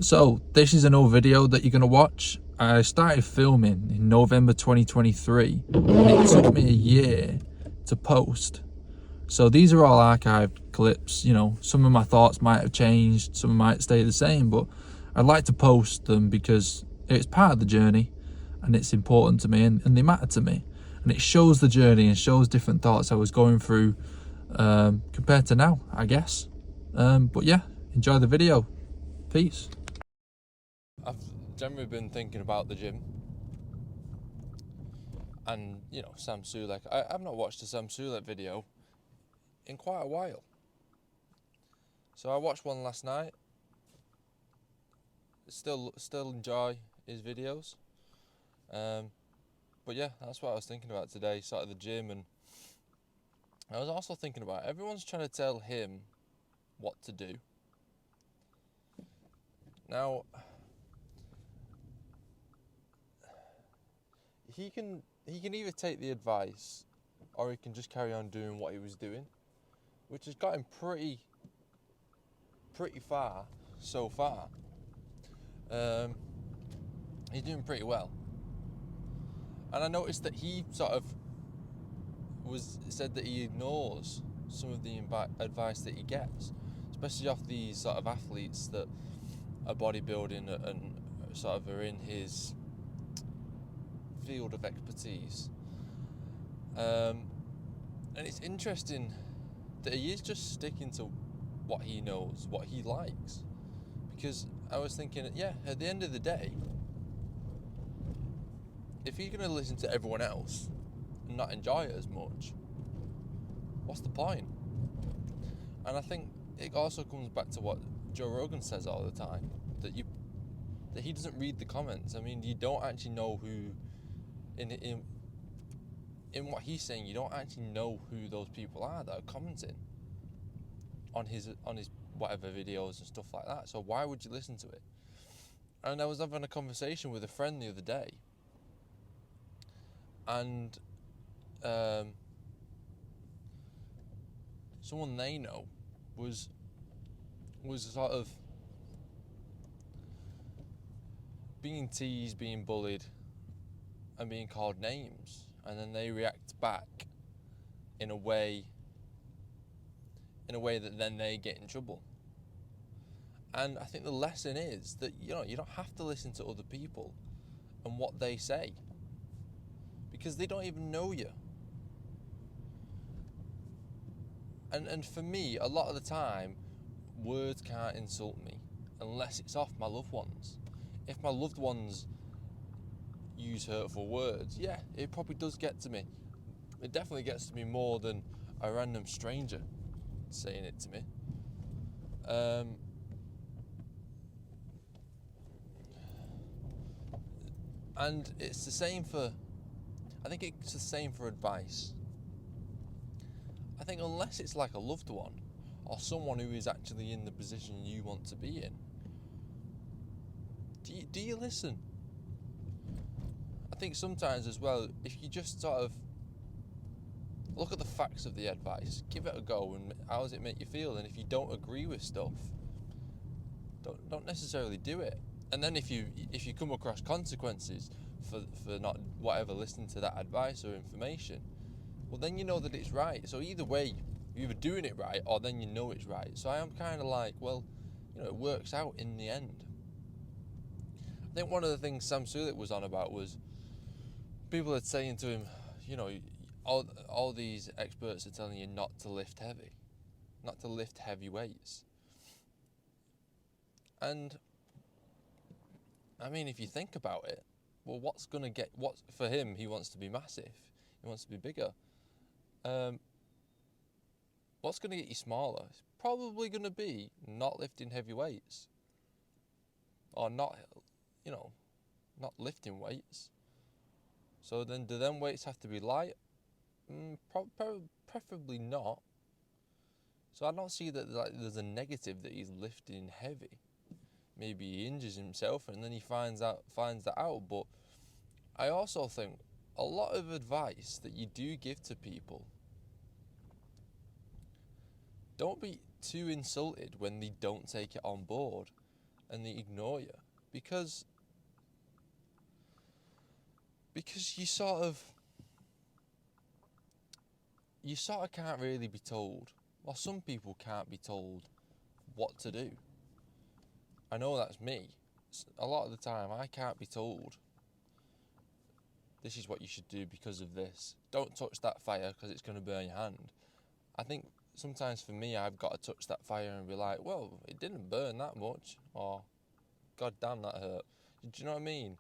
So this is an old video that you're going to watch. I started filming in November 2023 and it took me a year to post. So these are all archived clips. Some of my thoughts might have changed, some might stay the same, but I'd like to post them because it's part of the journey and it's important to me, and they matter to me, and it shows the journey and shows different thoughts I was going through compared to now, I guess. But yeah, enjoy the video. Peace. I've generally been thinking about the gym and, Sam Sulek. I've not watched a Sam Sulek video in quite a while. So I watched one last night. Still enjoy his videos. But yeah, that's what I was thinking about today, sort of the gym. And I was also thinking about everyone's trying to tell him what to do. Now, he can either take the advice or he can just carry on doing what he was doing, which has got him pretty far so far. He's doing pretty well. And I noticed that he sort of said that he ignores some of the advice that he gets, especially off these sort of athletes that are bodybuilding and sort of are in his field of expertise. And it's interesting that he is just sticking to what he knows, what he likes. Because I was thinking, at the end of the day, if you're going to listen to everyone else and not enjoy it as much, what's the point? And I think it also comes back to what Joe Rogan says all the time, that he doesn't read the comments. I mean, you don't actually know who, in what he's saying, you don't actually know who those people are that are commenting on his whatever videos and stuff like that. So why would you listen to it? And I was having a conversation with a friend the other day, and someone they know was sort of being teased, being bullied, and being called names, and then they react back in a way that then they get in trouble. And I think the lesson is that you don't have to listen to other people and what they say, because they don't even know you. And for me, a lot of the time, words can't insult me unless it's off my loved ones. If my loved ones use hurtful words, yeah, it probably does get to me. It definitely gets to me more than a random stranger saying it to me. And it's the same for, I think it's the same for advice. I think unless it's like a loved one or someone who is actually in the position you want to be in, do you listen? I think sometimes as well, if you just sort of look at the facts of the advice, give it a go, and how does it make you feel? And if you don't agree with stuff, don't necessarily do it. And then if you come across consequences for not listening to that advice or information, well, then you know that it's right. So either way, you're either doing it right or then you know it's right. So I am kind of like, well, it works out in the end. I think one of the things Sam Sulek was on about was people are saying to him, all these experts are telling you not to lift heavy weights. And I mean, if you think about it, well, what's for him? He wants to be massive. He wants to be bigger. What's going to get you smaller? It's probably going to be not lifting heavy weights, or not lifting weights. So then, do them weights have to be light? Preferably not. So I don't see that there's a negative that he's lifting heavy. Maybe he injures himself and then he finds that out. But I also think a lot of advice that you do give to people, don't be too insulted when they don't take it on board. and they ignore you because you sort of can't really be told. Well, some people can't be told what to do. I know that's me. A lot of the time I can't be told this is what you should do because of this. Don't touch that fire because it's going to burn your hand. I think sometimes for me I've got to touch that fire and be like, well, it didn't burn that much, or god damn that hurt. Do you know what I mean?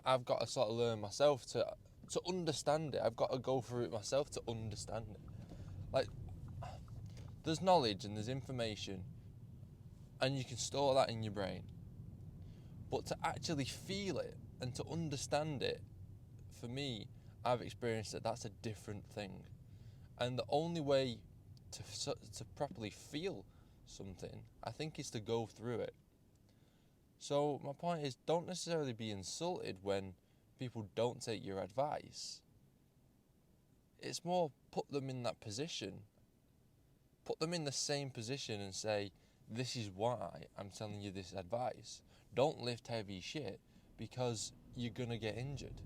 I've got to sort of learn myself to understand it. I've got to go through it myself to understand it. Like, there's knowledge and there's information and you can store that in your brain. But to actually feel it and to understand it, for me, I've experienced that that's a different thing. And the only way to properly feel something, I think, is to go through it. So my point is, don't necessarily be insulted when people don't take your advice. It's more put them in that position. Put them in the same position and say, this is why I'm telling you this advice. Don't lift heavy shit because you're going to get injured.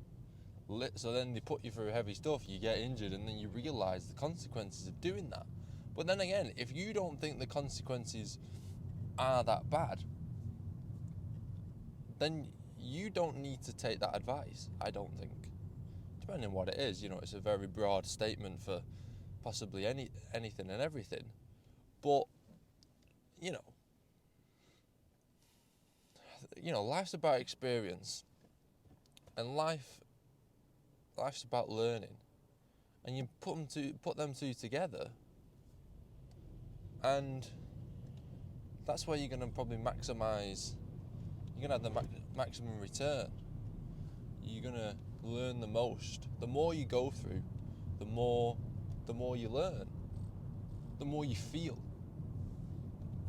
So then they put you through heavy stuff, you get injured, and then you realise the consequences of doing that. But then again, if you don't think the consequences are that bad, then you don't need to take that advice, I don't think. Depending on what it is, it's a very broad statement for possibly anything and everything. But, life's about experience. And life's about learning. And you put them two together, and that's where you're going to probably maximise. You're going to have the maximum return. You're going to learn the most. The more you go through, the more you learn, the more you feel.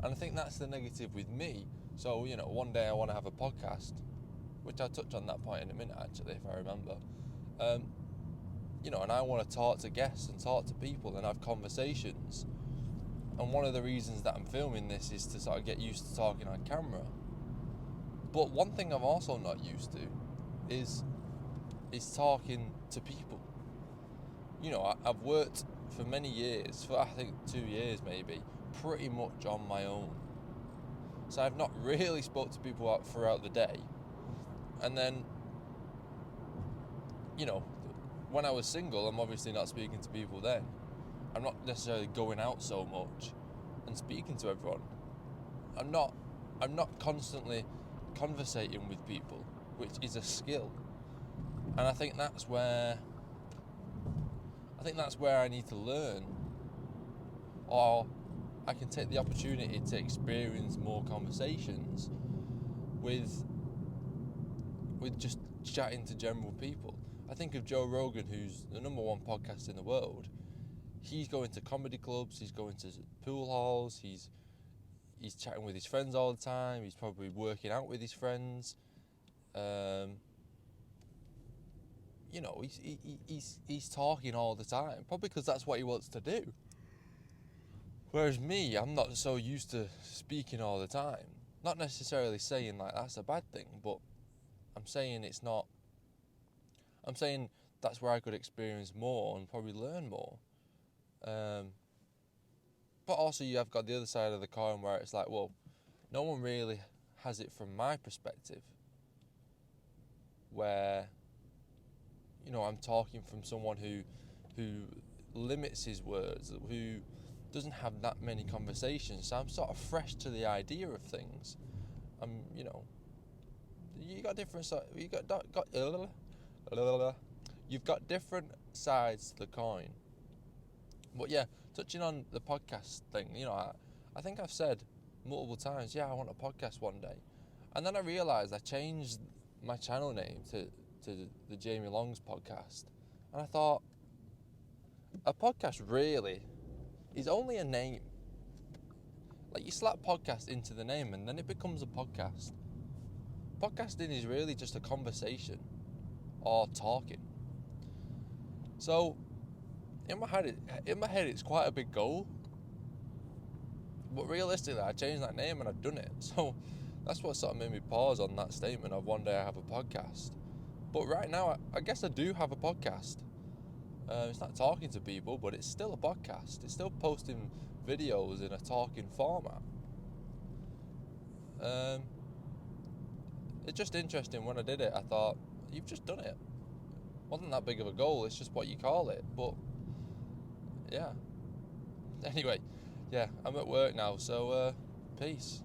And I think that's the negative with me. So, one day I want to have a podcast, which I'll touch on that point in a minute, actually, if I remember. And I want to talk to guests and talk to people and have conversations. And one of the reasons that I'm filming this is to sort of get used to talking on camera. But one thing I'm also not used to is talking to people. I've worked for many years, for I think 2 years maybe, pretty much on my own. So I've not really spoke to people out throughout the day. And then, when I was single, I'm obviously not speaking to people then. I'm not necessarily going out so much and speaking to everyone. I'm not constantly conversating with people, which is a skill. And I think that's where I need to learn, or I can take the opportunity to experience more conversations with just chatting to general people. I think of Joe Rogan, who's the number one podcast in the world. He's going to comedy clubs, he's going to pool halls, he's chatting with his friends all the time, he's probably working out with his friends. He's talking all the time, probably because that's what he wants to do. Whereas me, I'm not so used to speaking all the time. Not necessarily saying like that's a bad thing, but I'm saying it's not. I'm saying that's where I could experience more and probably learn more. But also you have got the other side of the coin where it's like, well, no one really has it from my perspective. Where, I'm talking from someone who limits his words, who doesn't have that many conversations. So I'm sort of fresh to the idea of things. You got different. You've got different sides to the coin. But yeah, touching on the podcast thing, I think I've said multiple times, I want a podcast one day. And then I realised I changed my channel name to the Jamie Long's podcast. And I thought, a podcast really is only a name. Like, you slap podcast into the name and then it becomes a podcast. Podcasting is really just a conversation or talking. So in my head it's quite a big goal. But realistically, I changed that name and I've done it. So That's what sort of made me pause on that statement of one day I have a podcast. But right now, I guess I do have a podcast. It's not talking to people, but it's still a podcast. It's still posting videos in a talking format. It's just interesting. When I did it, I thought, you've just done it. Wasn't that big of a goal, it's just what you call it. But yeah. Anyway, yeah, I'm at work now, so peace.